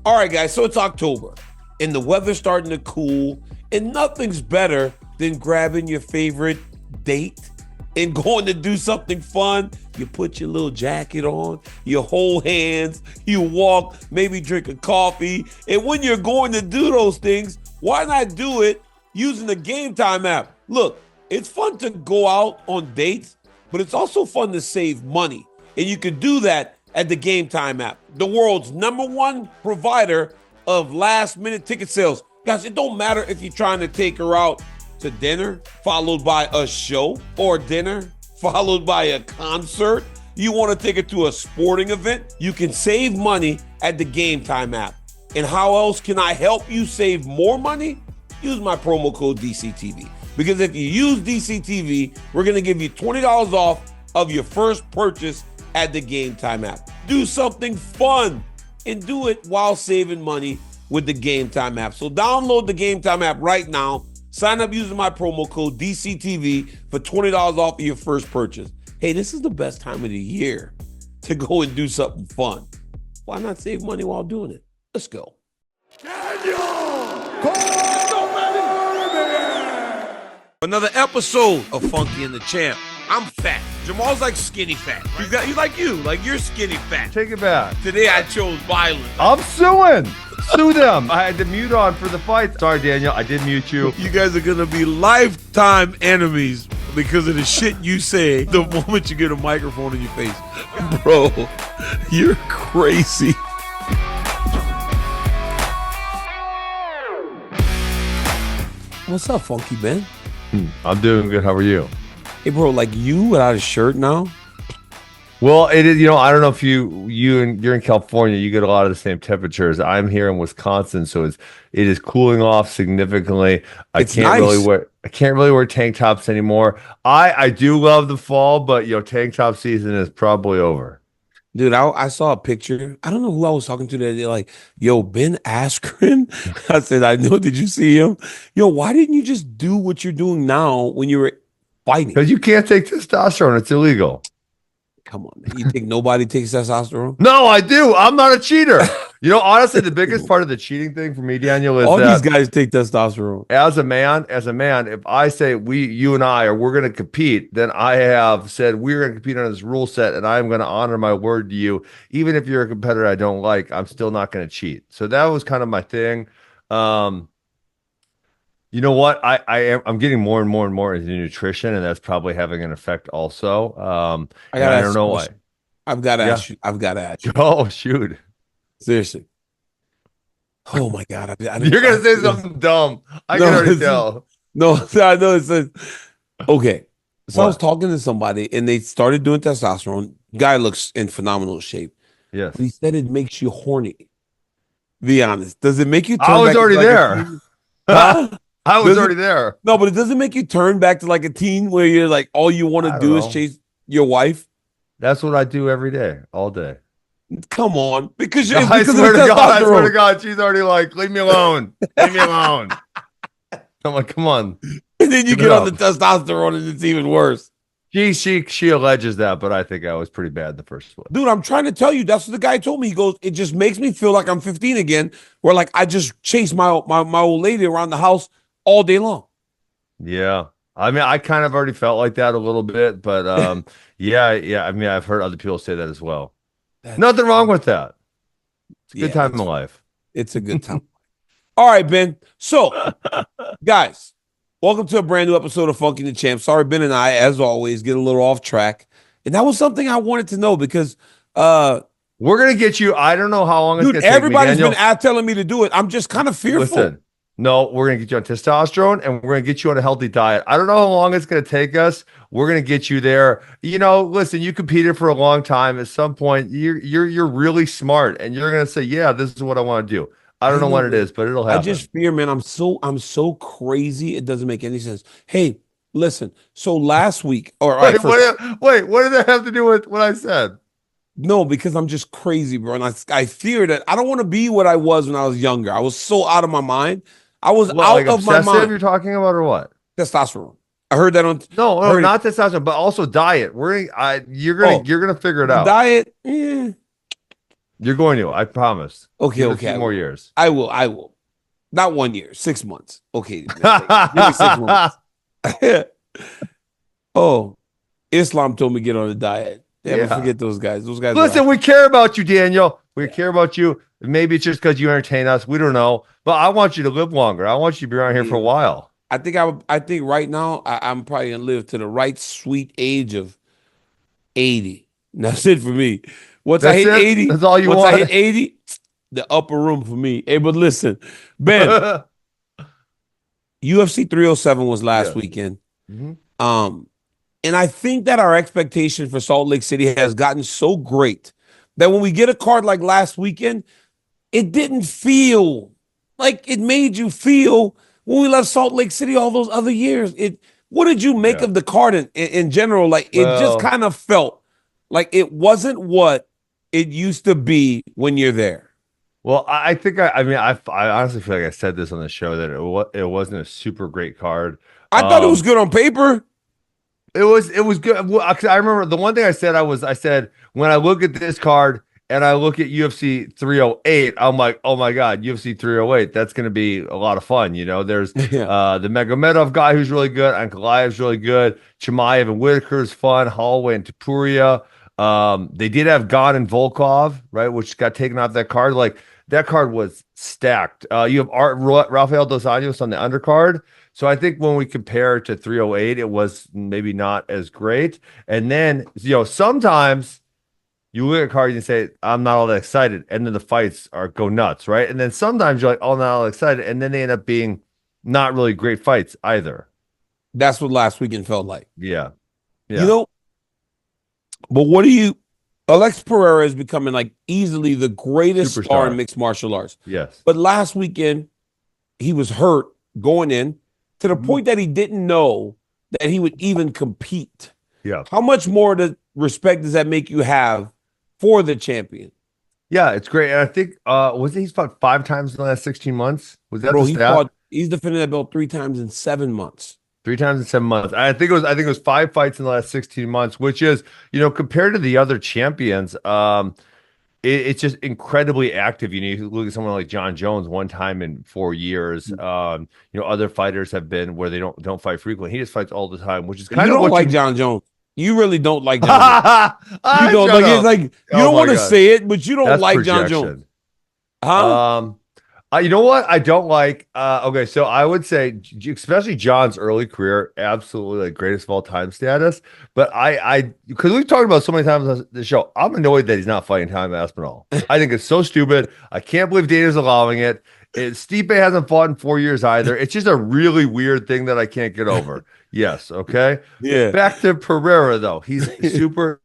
All right, guys, so it's October, and the weather's starting to cool, and nothing's better than grabbing your favorite date and going to do something fun. You put your little jacket on, you hold hands, you walk, maybe drink a coffee, and when you're going to do those things, why not do it using the GameTime app? Look, it's fun to go out on dates, but it's also fun to save money, and you can do that at the GameTime app, the world's #1 provider of last-minute ticket sales. Guys, it don't matter if you're trying to take her out to dinner, followed by a show, or dinner, followed by a concert. You want to take her to a sporting event? You can save money at the GameTime app. And how else can I help you save more money? Use my promo code DCTV. Because if you use DCTV, we're going to give you $20 off of your first purchase at the GameTime app. Do something fun and do it while saving money with the GameTime app. So download the GameTime app right now. Sign up using my promo code DCTV for $20 off of your first purchase. Hey, this is the best time of the year to go and do something fun. Why not save money while doing it? Let's go. Another episode of Funky and the Champ. I'm fat. Jamal's like skinny fat. He's like you're skinny fat. Take it back. Today I chose violence. I'm suing. Sue them. I had the mute on for the fight. Sorry, Daniel. I did mute you. You guys are going to be lifetime enemies because of the shit you say the moment you get a microphone in your face. Bro, you're crazy. What's up, Funky Ben? I'm doing good. How are you? Hey, bro, like you without a shirt now? Well, it is. I don't know if you're in California. You get a lot of the same temperatures. I'm here in Wisconsin, so it is cooling off significantly. I can't really wear tank tops anymore. I do love the fall, but tank top season is probably over. Dude, I saw a picture. I don't know who I was talking to that day. Like, yo, Ben Askren. I said, I know. Did you see him? Yo, why didn't you just do what you're doing now when you were fighting? Because you can't take testosterone. It's illegal. Come on, man. You think nobody takes testosterone? No, I do. I'm not a cheater. Honestly, the biggest part of the cheating thing for me, Daniel, is all these guys take testosterone. As a man, if I say you and I we're going to compete, then I have said we're going to compete on this rule set, and I'm going to honor my word to you. Even if you're a competitor I don't like, I'm still not going to cheat. So that was kind of my thing. You know what? I'm getting more and more into nutrition, and that's probably having an effect also. I don't know why. I've got to ask you. Oh, shoot. Seriously. Oh my God. You're going to say something dumb. I can already tell. No, I know it says, okay. So What? I was talking to somebody and they started doing testosterone. Guy looks in phenomenal shape. Yes. But he said it makes you horny. Be honest. Does it make you turn I was back already there. Huh? I was already there. No, but it doesn't make you turn back to like a teen where you're like, all you want to do is chase your wife. That's what I do every day, all day. Come on. Because you're I swear to God, she's already like, leave me alone. Leave me alone. I'm like, come on. And then you get on the testosterone and it's even worse. She alleges that, but I think I was pretty bad the first one. Dude, I'm trying to tell you. That's what the guy told me. He goes, it just makes me feel like I'm 15 again, where like I just chase my old lady around the house all day long. Yeah. I mean, I kind of already felt like that a little bit, but yeah. I mean, I've heard other people say that as well. Nothing wrong with that. It's a good time in life. It's a good time. All right, Ben. So, guys, welcome to a brand new episode of Funky the Champ. Sorry, Ben and I, as always, get a little off track. And that was something I wanted to know because we're going to get you. I don't know how long it's going to take. Everybody's been telling me to do it. I'm just kind of fearful. Listen, no, we're going to get you on testosterone and we're going to get you on a healthy diet. I don't know how long it's going to take us. We're going to get you there. Listen, you competed for a long time. At some point, you're really smart and you're going to say, yeah, this is what I want to do. I don't know what it is, but it'll happen. I just fear, man. I'm so crazy. It doesn't make any sense. Hey, listen. So last week, what did that have to do with what I said? No, because I'm just crazy, bro. And I fear that I don't want to be what I was when I was younger. I was so out of my mind. I was out of my mind. You're talking about or what? Testosterone. I heard that on no, not testosterone, but also diet. You're gonna figure it out. Diet. You're going to. I promise. Okay, Give it okay. a few more years. I will. I will. Not 1 year, 6 months. Okay, man, give me 6 months. Oh, Islam told me to get on a diet. Yeah, but forget those guys. Those guys. Listen, we care about you, Daniel. We care about you. Maybe it's just because you entertain us. We don't know. But I want you to live longer. I want you to be around here for a while. I think right now I'm probably gonna live to the right sweet age of 80. That's it for me. Once I hit 80, that's all you want. Once I hit 80, the upper room for me. Hey, but listen, Ben, UFC 307 was last weekend. And I think that our expectation for Salt Lake City has gotten so great that when we get a card like last weekend, it didn't feel like it made you feel when we left Salt Lake City all those other years. What did you make of the card in general? Like, it just kind of felt like it wasn't what it used to be when you're there. Well, I think I honestly feel like I said this on the show that it wasn't a super great card. I thought it was good on paper. It was good. I remember the one thing I said when I look at this card and I look at UFC 308, I'm like, oh my God, UFC 308, that's going to be a lot of fun. You know, there's the Magomedov guy who's really good, Ankalaev's really good, Chimaev and Whitaker is fun, Holloway and Topuria. They did have Gane and Volkov, right, which got taken off that card. Like, that card was stacked. You have Rafael Dos Anjos on the undercard. So I think when we compare to 308, it was maybe not as great. And then, sometimes you look at cards and say, I'm not all that excited. And then the fights go nuts, right? And then sometimes you're like, oh, not all that excited. And then they end up being not really great fights either. That's what last weekend felt like. Yeah. But what Alex Periera is becoming like easily the greatest star in mixed martial arts. Yes. But last weekend, he was hurt going in to the point that he didn't know that he would even compete. Yeah. How much more respect does that make you have for the champion? Yeah, it's great. And I think, he's fought 5 times in the last 16 months? Was that the stat? He's defended that belt 3 times in 7 months. 3 times in 7 months. I think it was 5 fights in the last 16 months, which is, compared to the other champions, it's just incredibly active. You look at someone like John Jones, 1 time in 4 years. Other fighters have been where they don't fight frequently. He just fights all the time, which is kind of what John Jones. You really don't like John Jones. You don't like it's like you don't want to say it, but you don't like John Jones. Huh? You know what I don't like? Okay, so I would say, especially John's early career, absolutely like greatest of all time status. But because we've talked about so many times on the show, I'm annoyed that he's not fighting Tom Aspinall. I think it's so stupid. I can't believe Dana's allowing it. Stipe hasn't fought in 4 years either. It's just a really weird thing that I can't get over. Yes, okay. Yeah. Back to Periera though. He's super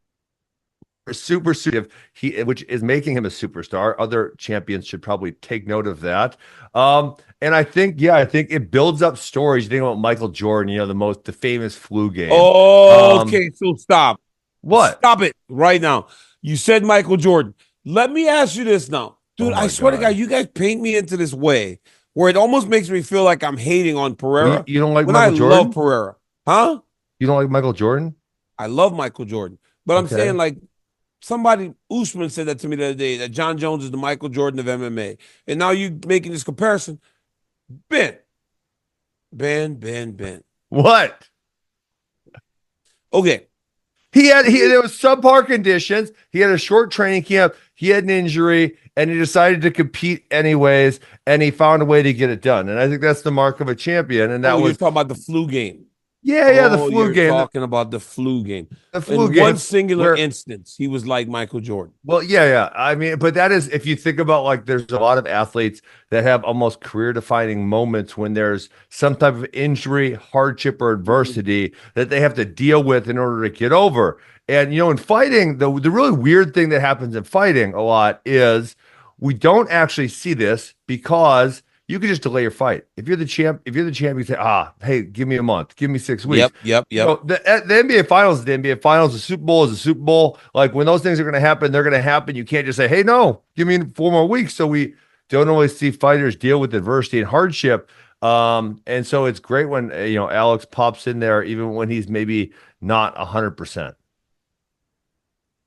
which is making him a superstar. Other champions should probably take note of that. And I think it builds up stories. You think about Michael Jordan, the famous flu game. Oh, okay. So stop. What? Stop it right now. You said Michael Jordan. Let me ask you this now. Dude, I swear to God, you guys paint me into this way where it almost makes me feel like I'm hating on Periera. You don't like Michael Jordan? I love Periera. Huh? You don't like Michael Jordan? I love Michael Jordan. But I'm saying, like, Usman said that to me the other day, that John Jones is the Michael Jordan of MMA. And now you making this comparison. Ben. What? Okay. There was subpar conditions. He had a short training camp. He had an injury, and he decided to compete anyways, and he found a way to get it done. And I think that's the mark of a champion. And that was you're talking about the flu game. Yeah, the flu game. Talking about the flu game. The flu game. One singular instance, he was like Michael Jordan. Well, yeah. I mean, but that is, if you think about, like, there's a lot of athletes that have almost career-defining moments when there's some type of injury, hardship, or adversity that they have to deal with in order to get over. And, in fighting, the really weird thing that happens in fighting a lot is we don't actually see this because you can just delay your fight. If you're the champ, you say, hey, give me a month, give me 6 weeks. Yep. The NBA Finals is the NBA Finals. The Super Bowl is the Super Bowl. Like, when those things are going to happen, they're going to happen. You can't just say, hey, no, give me 4 more weeks. So we don't always see fighters deal with adversity and hardship. And so it's great when, Alex pops in there, even when he's maybe not 100%.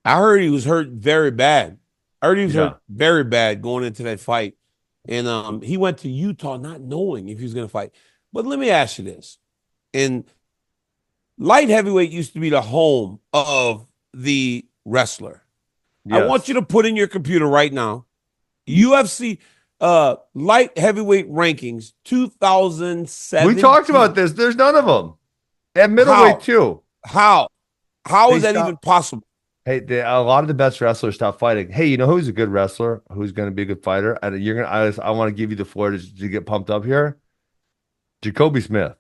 I heard he was hurt very bad. I heard he was Yeah. hurt very bad going into that fight. And he went to Utah not knowing if he was going to fight. But let me ask you this. And light heavyweight used to be the home of the wrestler. I want you to put in your computer right now, UFC light heavyweight rankings 2007. We talked about this. There's none of them. At middleweight too. How is that even possible? Hey, a lot of the best wrestlers stop fighting. Hey, you know who's a good wrestler? Who's going to be a good fighter? And I want to give you the floor to get pumped up here. Jacoby Smith.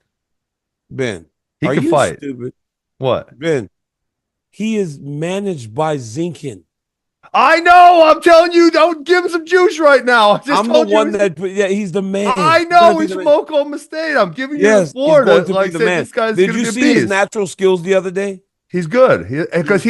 Ben, he can fight. Stupid? What? Ben, he is managed by Zinkin. I know. I'm telling you, don't give him some juice right now. I'm the one that. Yeah, he's the man. I know. It's Moko Mistade. I'm giving you the floor to like say this guy's going to be a beast. Did you see his natural skills the other day? He's good because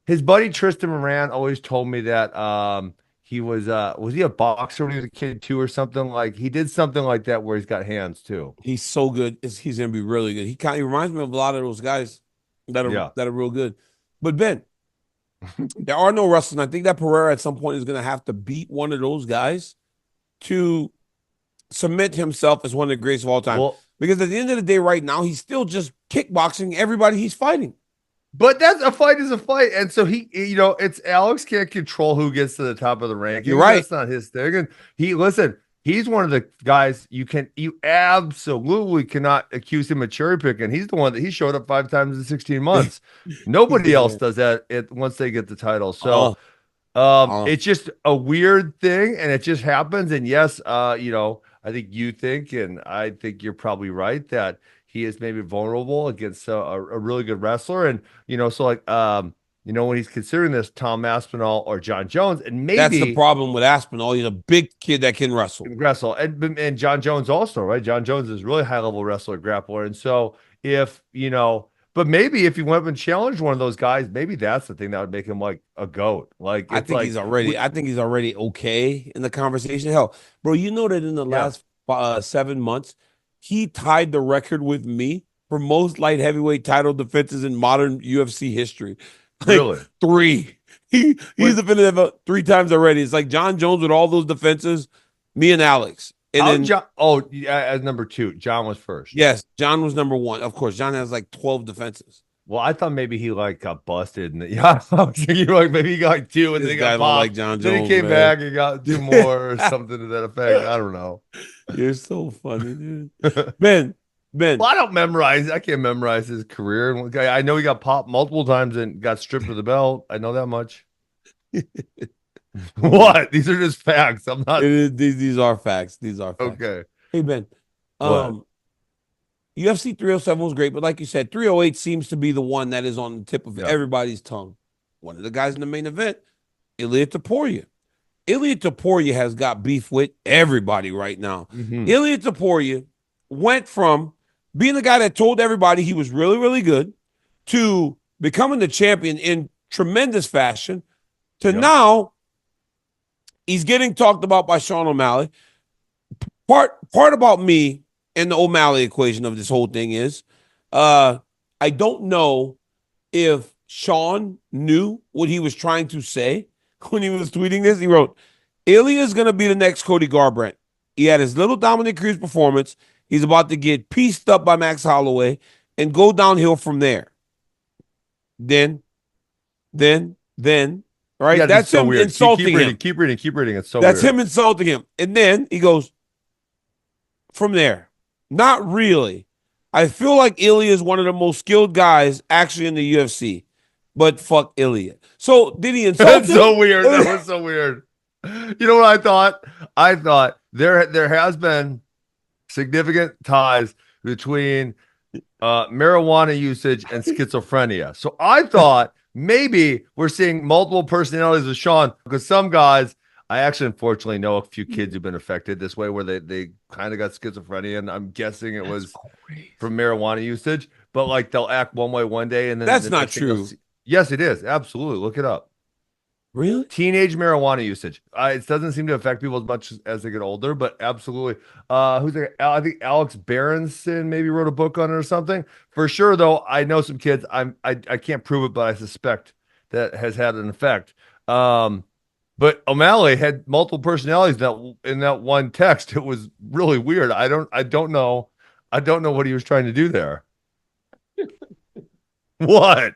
his buddy Tristan Moran always told me that he was he a boxer when he was a kid too or something? Like he did something like that where he's got hands too. He's so good. He's gonna be really good. He reminds me of a lot of those guys that are real good. But Ben, there are no wrestlers. I think that Periera at some point is gonna have to beat one of those guys to cement himself as one of the greatest of all time. Well, because at the end of the day, right now, he's still just kickboxing everybody he's fighting. But that's a fight is a fight. And so it's Alex can't control who gets to the top of the ranking. You're right. That's not his thing. And he's one of the guys you absolutely cannot accuse him of cherry picking. He's the one that he showed up 5 times in 16 months. Nobody else does that once they get the title. So it's just a weird thing and it just happens. And yes, I think you think, and I think you're probably right that he is maybe vulnerable against a really good wrestler. And, when he's considering this, Tom Aspinall or John Jones, and maybe that's the problem with Aspinall. He's a big kid that can wrestle. And John Jones also, right? John Jones is really high level wrestler, grappler. And so but maybe if he went up and challenged one of those guys, maybe that's the thing that would make him like a GOAT. Like I think he's already okay in the conversation. Hell, bro, you know that in the last 7 months, he tied the record with me for most light heavyweight title defenses in modern UFC history. Really? 3. He's defended about 3 times already. It's like John Jones with all those defenses, me and Alex. And then as number 2, John was first. Yes, John was number 1. Of course, John has like 12 defenses. Well, I thought maybe he got busted, and I was thinking maybe he got like 2, and then he got popped. Like John Jones, then he came back and got 2 more or something to that effect. I don't know. You're so funny, dude. Ben. Well, I don't memorize. I can't memorize his career. I know he got popped multiple times and got stripped of the belt. I know that much. What? These are just facts. I'm not. These are facts. These are facts. Okay. Hey Ben. UFC 307 was great, but like you said, 308 seems to be the one that is on the tip of everybody's tongue. One of the guys in the main event, Ilia Topuria. Ilia Topuria has got beef with everybody right now. Mm-hmm. Ilia Topuria went from being the guy that told everybody he was really, really good to becoming the champion in tremendous fashion to now he's getting talked about by Sean O'Malley. Part about me and the O'Malley equation of this whole thing is I don't know if Sean knew what he was trying to say when he was tweeting this. He wrote, Ilia is going to be the next Cody Garbrandt. He had his little Dominic Cruz performance. He's about to get pieced up by Max Holloway and go downhill from there. Then, right? Yeah, that's so him weird. insulting him. Keep reading. It's so That's weird. him insulting him. And then he goes, from there, not really. I feel like Ilia is one of the most skilled guys actually in the UFC, but fuck Ilia. So did he insult That's him? so weird. That was so weird. You know what I thought? I thought there has been significant ties between marijuana usage and schizophrenia. So I thought maybe we're seeing multiple personalities with Sean because some guys, I actually unfortunately know a few kids who've been affected this way where they kind of got schizophrenia, and I'm guessing it was from marijuana usage, but like they'll act one way one day and then that's not true. Yes, it is. Absolutely. Look it up. Really? Teenage marijuana usage. It doesn't seem to affect people as much as they get older, but absolutely. Who's there? I think Alex Berenson maybe wrote a book on it or something. For sure, though, I know some kids. I can't prove it, but I suspect that has had an effect. But O'Malley had multiple personalities in that one text. It was really weird. I don't know. I don't know what he was trying to do there. What?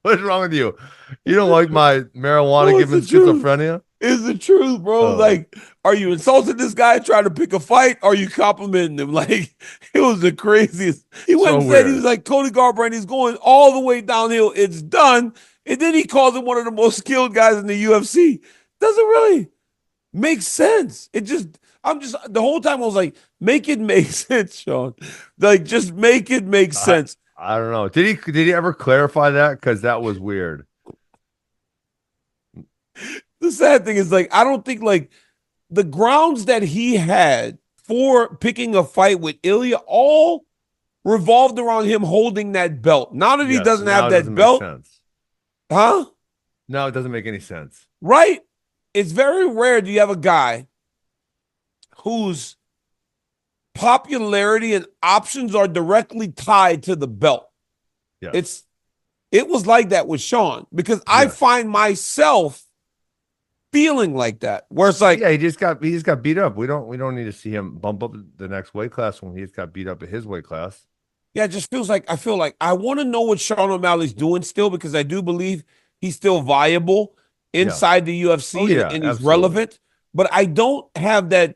What's wrong with you? You don't like my marijuana giving schizophrenia? It's the truth, bro. Oh. Like, are you insulting this guy trying to pick a fight? Or are you complimenting him? Like, it was the craziest. He went and said, he was like, Cody Garbrandt, he's going all the way downhill. It's done. And then he calls him one of the most skilled guys in the UFC. Doesn't really make sense. The whole time I was like, make it make sense, Sean. Like, just make it make sense. I don't know. Did he ever clarify that? Because that was weird. The sad thing is, like, I don't think, like, the grounds that he had for picking a fight with Ilia all revolved around him holding that belt. Now that he doesn't have that belt, huh? No, it doesn't make any sense. Right? It's very rare do you have a guy whose popularity and options are directly tied to the belt. Yeah. It was like that with Sean, because I find myself feeling like that, where it's like, he just got beat up. We don't need to see him bump up the next weight class when he's got beat up at his weight class. Yeah, it just feels like I feel like I want to know what Sean O'Malley's doing still, because I do believe he's still viable inside the UFC and he's relevant. But I don't have that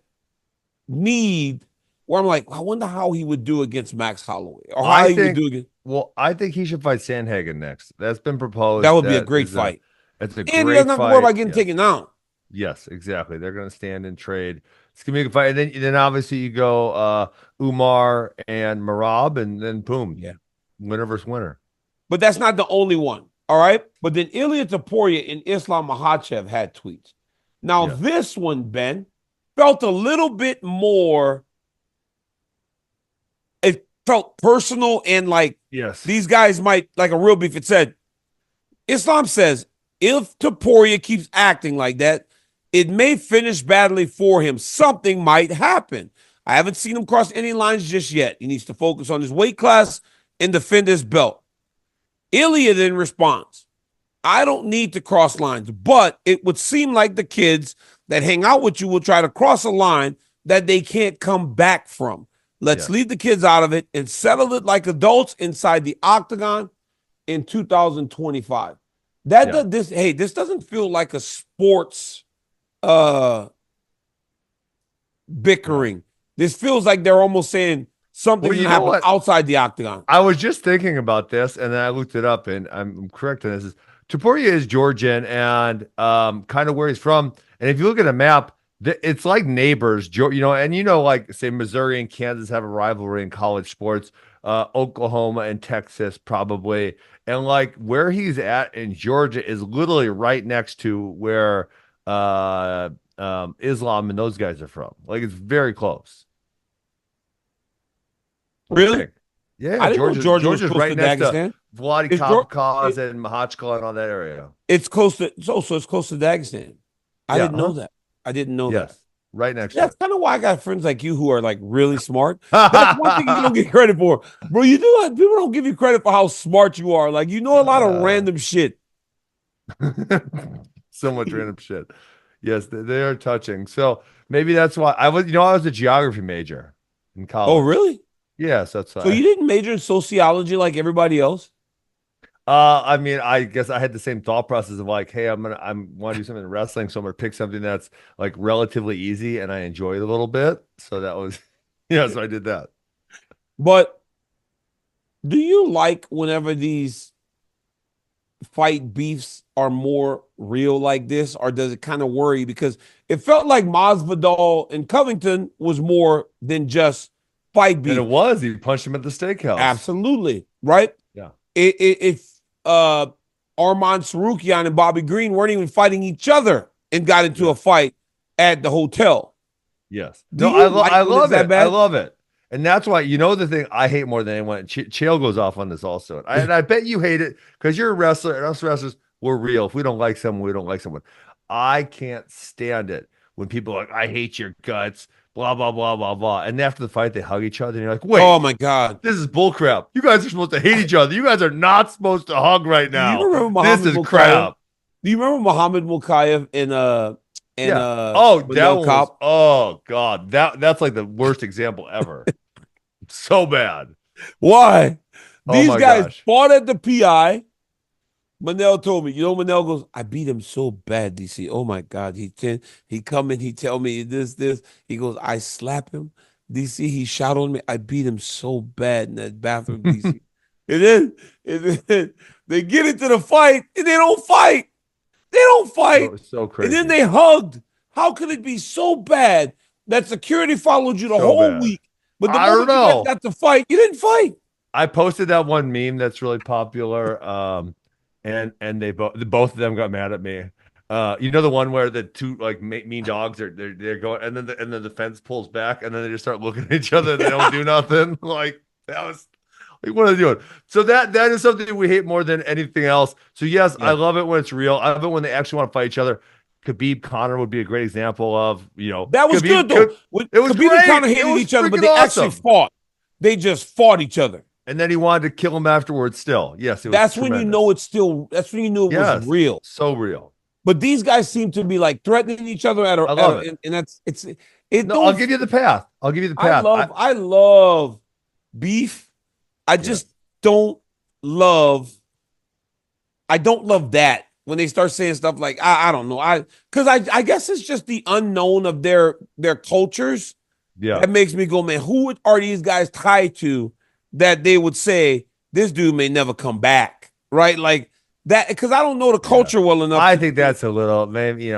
need where I'm like, I wonder how he would do against Max Holloway, or how he would do against. Well, I think he should fight Sandhagen next. That's been proposed. That would be a great fight. It's a and great he doesn't have to worry about getting taken down. Yes, exactly. They're going to stand and trade. It's going to be a good fight. And then obviously you go Umar and Merab, and then boom. Yeah. Winner versus winner. But that's not the only one. All right. But then Ilia Topuria and Islam Makhachev had tweets. Now, this one, Ben, felt a little bit more. It felt personal and like these guys might, like a real beef. It said, Islam says, if Topuria keeps acting like that, it may finish badly for him. Something might happen. I haven't seen him cross any lines just yet. He needs to focus on his weight class and defend his belt. Ilia then responds, I don't need to cross lines, but it would seem like the kids that hang out with you will try to cross a line that they can't come back from. Let's leave the kids out of it and settle it like adults inside the octagon in 2025. This doesn't feel like a sports bickering. This feels like they're almost saying something can happen outside the octagon. I was just thinking about this, and then I looked it up, and I'm correct on this. Topuria is Georgian, and kind of where he's from. And if you look at a map, it's like neighbors, like say Missouri and Kansas have a rivalry in college sports. Oklahoma and Texas probably, and like where he's at in Georgia is literally right next to where Islam and those guys are from. Like, it's very close. Really? Yeah, I didn't know Georgia's right next to Vladikavkaz and Makhachev and all that area. It's close to it's close to Dagestan. I didn't know that. I didn't know that. Right next to That's kind of why I got friends like you who are like really smart. That's one thing you don't get credit for. Bro, people don't give you credit for how smart you are. Like, you know a lot of random shit. So much random shit. Yes, they are touching. So maybe that's why I was a geography major in college. Oh, really? Yes, that's why. So you didn't major in sociology like everybody else? I mean, I guess I had the same thought process of like, hey, I want to do something in wrestling, so I'm gonna pick something that's like relatively easy and I enjoy it a little bit. So that was, so I did that. But do you like whenever these fight beefs are more real like this, or does it kind of worry? Because it felt like Masvidal and Covington was more than just fight beef. And it was. He punched him at the steakhouse. Absolutely. Right? Yeah. Arman Sarukian and Bobby Green weren't even fighting each other and got into a fight at the hotel. Yes. I love it. I love it. And that's why, the thing I hate more than anyone, Chael goes off on this also. And I bet you hate it because you're a wrestler, and us wrestlers, we're real. If we don't like someone, we don't like someone. I can't stand it when people are like, I hate your guts, blah, blah, blah, blah, blah. And after the fight, they hug each other, and you're like, wait. Oh, my God. This is bullcrap. You guys are supposed to hate each other. You guys are not supposed to hug right now. Do you remember this is crap. Do you remember Muhammad Makhachev in Yeah. Oh, that Manel one was, Cop? oh God. That's like the worst example ever. So bad. Why? Oh These my guys gosh. fought at the PI. Manel told me, Manel goes, I beat him so bad, DC. Oh my God. He come in, he tell me this. He goes, I slap him. DC, he shot on me. I beat him so bad in that bathroom, DC. And then they get into the fight and they don't fight. They don't fight. So And then crazy. they hugged. How could it be so bad that security followed you the So whole bad. week? But the I don't moment you guys know. got to fight, you didn't fight. I posted that one meme that's really popular. And both of them got mad at me. You know the one where the two like mean dogs they're going, and then the fence pulls back, and then they just start looking at each other. And they don't do nothing. Like that was like what are they doing? So that is something we hate more than anything else. So yes, I Yeah. love it when it's real. I love it when they actually want to fight each other. Khabib Connor would be a great example of That was Khabib. good though. When It was Khabib and great. Conor It hated was each other, but freaking they actually awesome. fought. They just fought each other. And then he wanted to kill him afterwards. Still, yes, it was That's when you know tremendous. it's still. That's when you knew it was Yes, real. so real. But these guys seem to be like threatening each other I love it. and that's it. No, I'll Don't. give you the path. I'll give you the I path. love beef. I Yeah. just don't love. I don't love that when they start saying stuff like I don't know because I guess it's just the unknown of their cultures Yeah. that makes me go, man, who are these guys tied to that they would say this dude may never come back, right? Like that because I don't know the culture well enough. I think that's a little maybe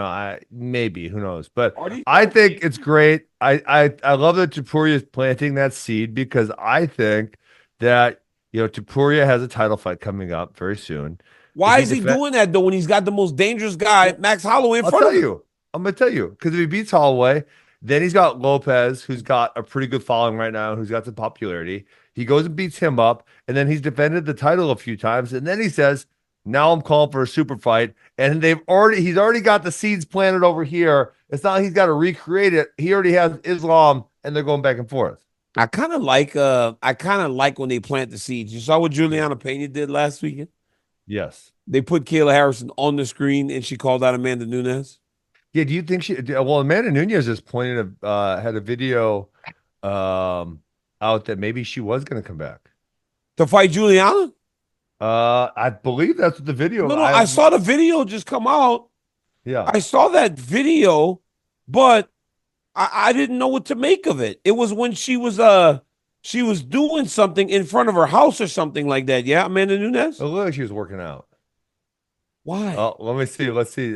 maybe who knows, but Are I think it's great. I love that Topuria is planting that seed because I think that Topuria has a title fight coming up very soon. Why is he doing that though when he's got the most dangerous guy, Max Holloway, in front of him? I'm gonna tell you because if he beats Holloway, then he's got Lopez, who's got a pretty good following right now, who's got some popularity. He goes and beats him up, and then he's defended the title a few times, and then he says, "Now I'm calling for a super fight." And he's already got the seeds planted over here. It's not like he's got to recreate it. He already has Islam, and they're going back and forth. I kind of like when they plant the seeds. You saw what Juliana Pena did last weekend? Yes. They put Kayla Harrison on the screen and she called out Amanda Nunes. Yeah, do you think well, Amanda Nunes just had a video out that maybe she was going to come back to fight Juliana? I believe that's what the video. No, I saw the video just come out. Yeah. I saw that video, but I didn't know what to make of it. It was when she was doing something in front of her house or something like that. Yeah, Amanda Nunes? It looked like she was working out. Why? Oh, let me see. Let's see.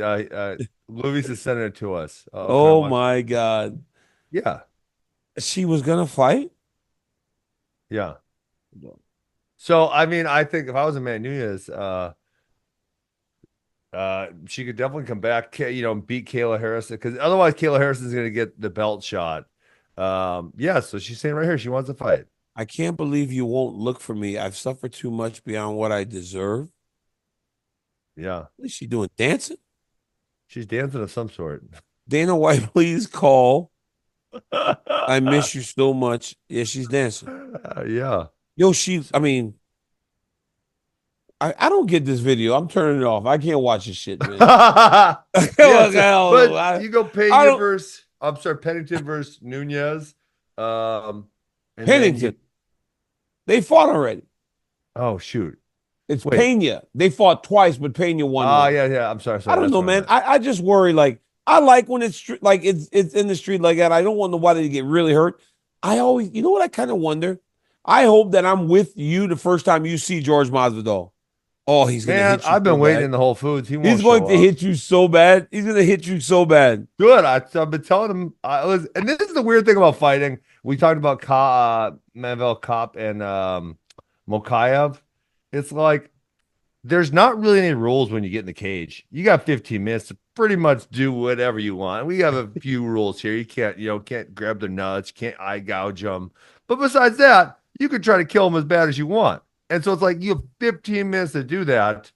Luis is sending it to us. Oh my God. Yeah. She was gonna fight? Yeah. So I mean, I think if I was Amanda Nunes, she could definitely come back, beat Kayla Harrison, because otherwise Kayla Harrison's gonna get the belt shot. Yeah, so she's saying right here she wants to fight. I can't believe you won't look for me. I've suffered too much beyond what I deserve. Yeah. What is she doing? Dancing? She's dancing of some sort. Dana White, please call. I miss you so much. Yeah, she's dancing. Yeah. Yo, I don't get this video. I'm turning it off. I can't watch this shit, man. But you go Pennington versus Nunes. Pennington. They fought already. Oh, shoot. It's Pena. They fought twice, but Pena won. Oh, yeah. I'm sorry. I don't know, man. I just worry. Like, I like when it's in the street like that. I don't want nobody to get really hurt. I always, you know what I kind of wonder? I hope that I'm with you the first time you see George Masvidal. Oh, he's going to hit you. I've been waiting in the Whole Foods. He's going to hit you so bad. He's going to hit you so bad. Good. I've been telling him. And this is the weird thing about fighting. We talked about Manuel Kopp and Makhachev. It's like there's not really any rules when you get in the cage. You got 15 minutes to pretty much do whatever you want. We have a few rules here. You can't grab their nuts, can't eye gouge them. But besides that, you could try to kill them as bad as you want. And so it's like you have 15 minutes to do that,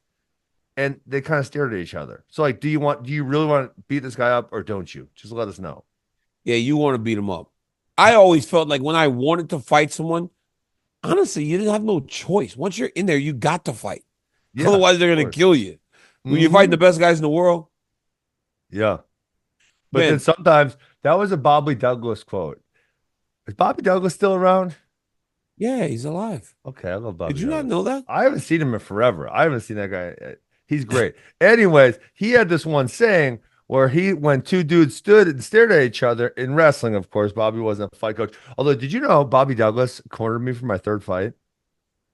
and they kind of stared at each other. So like, do you really want to beat this guy up or don't you? Just let us know. Yeah, you want to beat him up. I always felt like when I wanted to fight someone, honestly, you didn't have no choice. Once you're in there, you got to fight. Yeah, otherwise, they're going to kill you. when you're fighting the best guys in the world. Yeah. But then sometimes, that was a Bobby Douglas quote. Is Bobby Douglas still around? Yeah, he's alive. Okay, I love Bobby Did you Douglas. not know that? I haven't seen him in forever. I haven't seen that guy. He's great. Anyways, he had this one saying where when two dudes stood and stared at each other in wrestling, of course, Bobby wasn't a fight coach. Although, did you know Bobby Douglas cornered me for my third fight?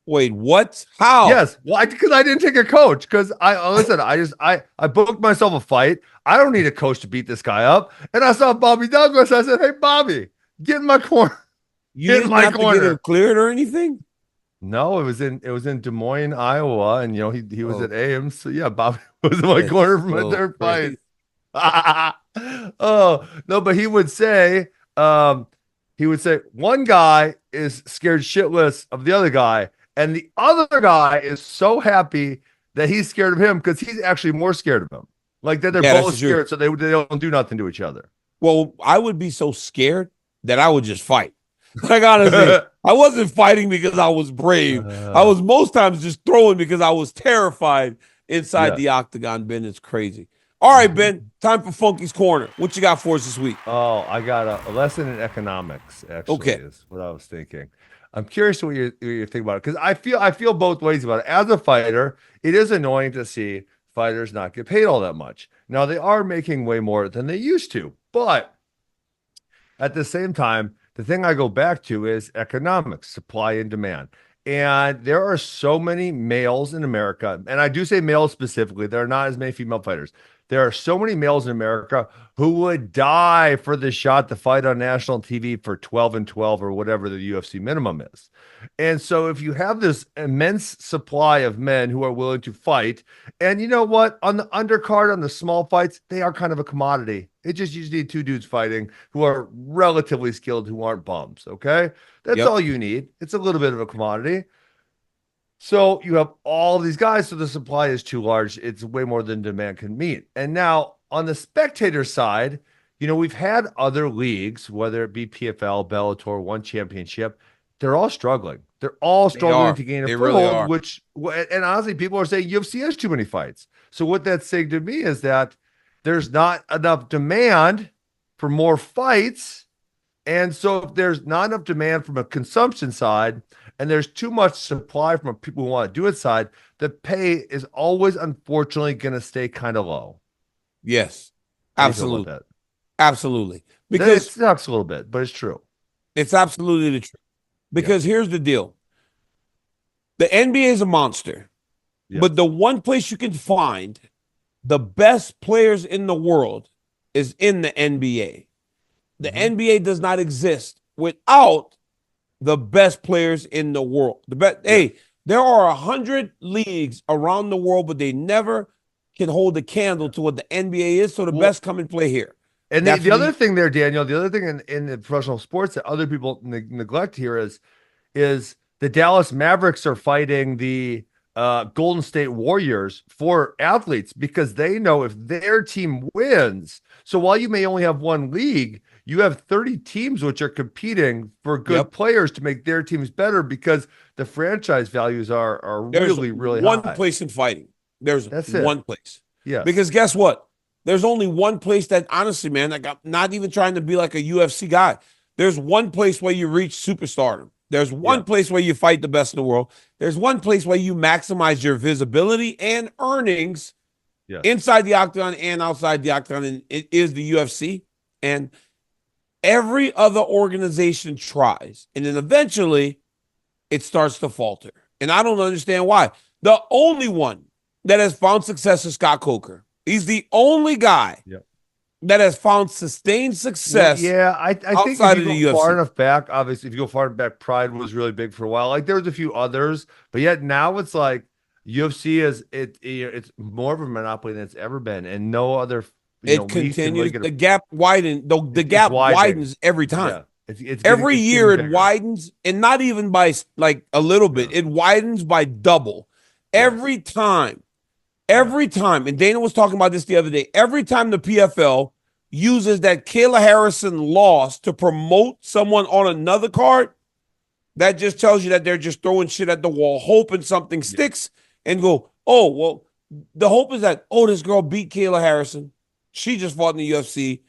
Wait, what? How? Yes. Well, because I didn't take a coach. Because I booked myself a fight. I don't need a coach to beat this guy up. And I saw Bobby Douglas. I said, "Hey, Bobby, get in my corner." You didn't have to get him cleared or anything? No, it was in Des Moines, Iowa, and he was at Ames. So yeah, Bobby was in my corner for my third fight. Oh no, but he would say one guy is scared shitless of the other guy, and the other guy is so happy that he's scared of him because he's actually more scared of him. Like that they're both scared, so they don't do nothing to each other. Well, I would be so scared that I would just fight. Like, honestly, I wasn't fighting because I was brave. I was most times just throwing because I was terrified inside the octagon. Ben, it's crazy. All right, Ben, time for Funky's Corner. What you got for us this week? Oh, I got a lesson in economics, actually, is what I was thinking. I'm curious what you think about it, because I feel both ways about it. As a fighter, it is annoying to see fighters not get paid all that much. Now, they are making way more than they used to, but at the same time, the thing I go back to is economics, supply and demand. And there are so many males in America, and I do say males specifically, there are not as many female fighters. There are so many males in America who would die for the shot to fight on national TV for 12 and 12 or whatever the UFC minimum is. And so if you have this immense supply of men who are willing to fight, and you know what? On the undercard, on the small fights, they are kind of a commodity. You just need two dudes fighting who are relatively skilled, who aren't bums, okay? That's all you need. It's a little bit of a commodity. So you have all these guys, so the supply is too large. It's way more than demand can meet. And now on the spectator side, we've had other leagues, whether it be PFL, Bellator, One Championship. They're all struggling. They're all struggling to gain a foothold, and honestly, people are saying UFC has too many fights. So what that's saying to me is that there's not enough demand for more fights. And so if there's not enough demand from a consumption side, and there's too much supply from people who want to do it side, the pay is always, unfortunately, going to stay kind of low. Yes, absolutely. Absolutely. Because it sucks a little bit, but it's true. It's absolutely the truth. Because here's the deal. The NBA is a monster, but the one place you can find the best players in the world is in the NBA. The NBA does not exist without the best players in the world. Hey, there are 100 leagues around the world, but they never can hold a candle to what the NBA is. So the best come and play here. And the other thing there, Daniel, the other thing in the professional sports that other people neglect here is the Dallas Mavericks are fighting the Golden State Warriors for athletes because they know if their team wins. So while you may only have one league, you have 30 teams which are competing for good players to make their teams better because the franchise values are really, really high. One place in fighting. There's one place. Yeah. Because guess what? There's only one place that, honestly, man, like, I'm not even trying to be like a UFC guy. There's one place where you reach superstardom. There's one place where you fight the best in the world. There's one place where you maximize your visibility and earnings inside the octagon and outside the octagon, and it is the UFC. And every other organization tries, and then eventually it starts to falter. And I don't understand why. The only one that has found success is Scott Coker. He's the only guy that has found sustained success. I think if you go far enough back, obviously, if you go far enough back, Pride was really big for a while. Like there was a few others, but yet now it's like UFC it's more of a monopoly than it's ever been, and no other. It continues. The gap widens. The gap widens every time. It's every year it widens, and not even by like a little bit. It widens by double every time. Every time, and Dana was talking about this the other day, every time the PFL uses that Kayla Harrison loss to promote someone on another card, that just tells you that they're just throwing shit at the wall, hoping something sticks, and go, oh, well, the hope is that, oh, this girl beat Kayla Harrison. She just fought in the UFC.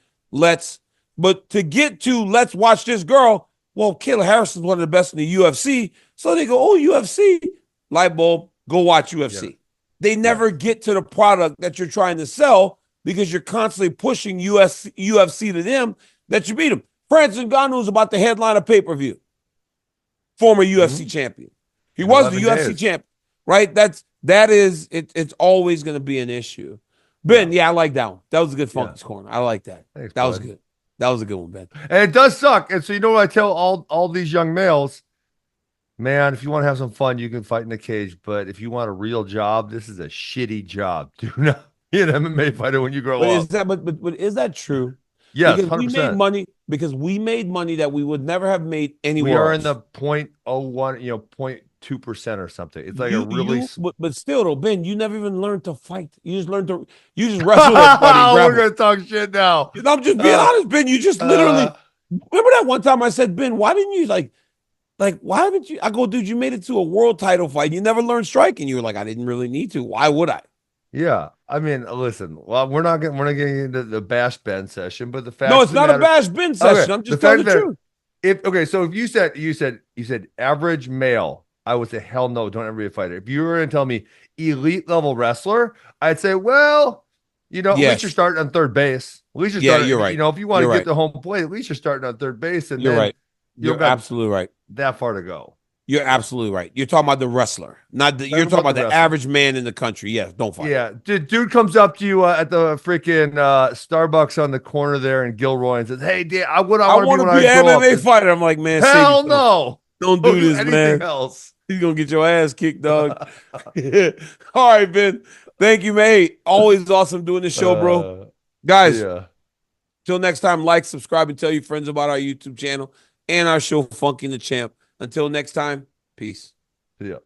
But to get to let's watch this girl, well, Kayla Harrison's one of the best in the UFC. So they go, oh, UFC, light bulb, go watch UFC. Yeah. They never get to the product that you're trying to sell because you're constantly pushing UFC to them that you beat them. Francis Ngannou is about to headline a pay-per-view. Former UFC champion. He was the UFC champion, right? It's always going to be an issue. Ben, yeah, I like that one. That was a good Funky's Corner. I like that. Thanks, that was good. That was a good one, Ben. And it does suck. And so you know what I tell all these young males? Man, if you want to have some fun, you can fight in the cage. But if you want a real job, this is a shitty job. Do not be an MMA fighter when you grow up. But is that true? Yes, because 100%. we made money that we would never have made anywhere else. We are in the 0.01, 0.2% or something. It's like but still though, Ben, you never even learned to fight. You just wrestle everybody. We're gonna talk shit now. I'm just being honest, Ben. You just literally remember that one time I said, Ben, why didn't you why haven't you? I go, dude, you made it to a world title fight. You never learned striking. You were like, I didn't really need to. Why would I? Yeah, I mean, listen. Well, we're not getting into the bash Ben session, but the fact it's not a bash Ben session. I'm just telling the truth. So if you said average male, I would say hell no, don't ever be a fighter. If you were going to tell me elite level wrestler, I'd say, well, at least you're starting on third base. At least you're starting. You're right. If you want to get to home plate, at least you're starting on third base. And you're right. You're absolutely right. That far to go. You're absolutely right. You're talking about the wrestler, you're talking about the average man in the country. Yes, don't fight. Yeah, dude comes up to you at the freaking Starbucks on the corner there in Gilroy and says, "Hey, Dan, I want to be an MMA fighter." I'm like, man, hell no, don't do this, anything man. Else. He's gonna get your ass kicked, dog. All right, Ben. Thank you, mate. Always awesome doing the show, bro. Guys, till next time, like, subscribe, and tell your friends about our YouTube channel and our show, Funky and the Champ. Until next time, peace. Yeah.